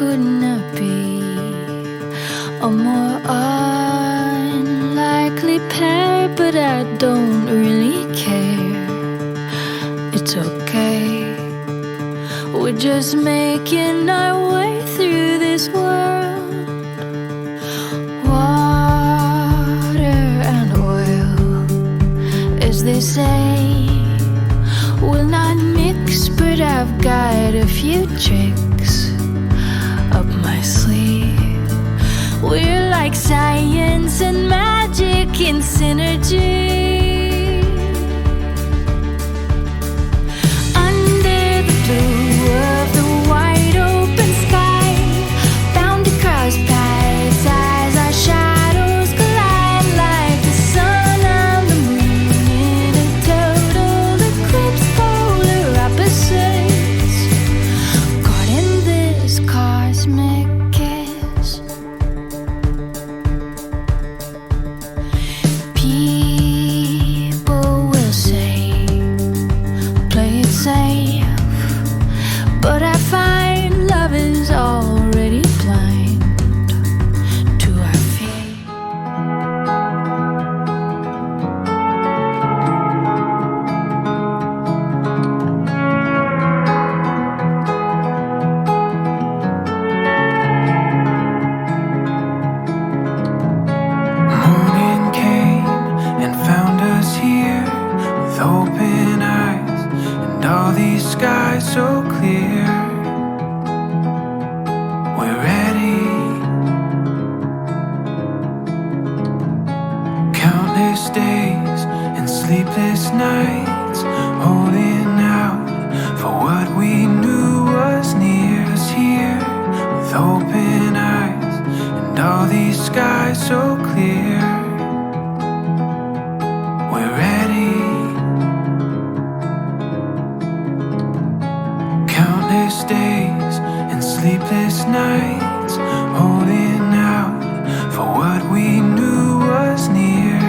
couldn't it be a more unlikely pair? But I don't really care. It's okay. We're just making our way through this world. Water and oil, as they say, will not mix, but I've got a few tricks up my sleeve. We're like science and magic in synergy. Under the blue of the wide open sky, bound to cross paths as our shadows collide, like the sun and the moon in a total eclipse, polar opposites, caught in this cosmic kiss. People will say, play it safe, but I find love is already blind to our feet. Morning came and found us here with open eyes and all these skies so clear. We're ready. Countless days and sleepless nights, holding out for what we knew was near us here with open eyes and all these skies so clear. We're ready. Countless days and sleepless nights, holding out for what we knew was near.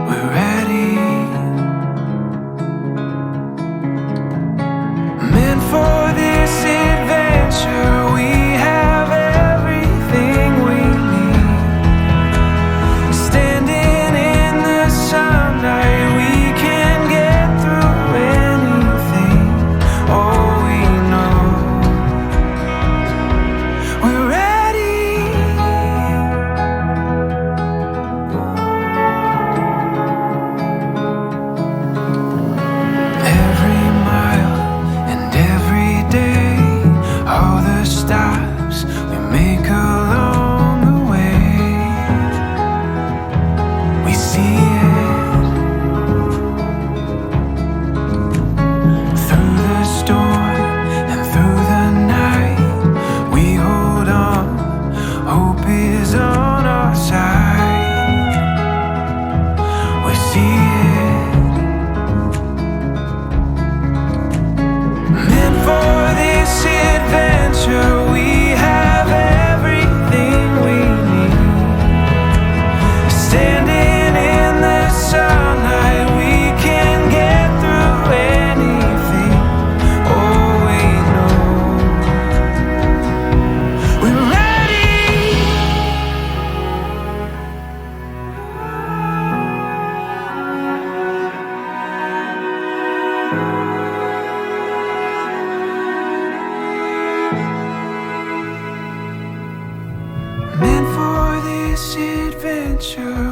We're ready. Meant for this adventure, we have everything we need. Standing in the sunlight, we can get through anything. Oh, we know we're ready. Every mile and every day, all the stops we make along the way, we see it. Through the storm and through the night, we hold on. Hope is on our side. We see it. Meant for this adventure, we have everything we need. Standing in the sunlight, we can get through anything. Oh, we know we're ready. Meant for this adventure,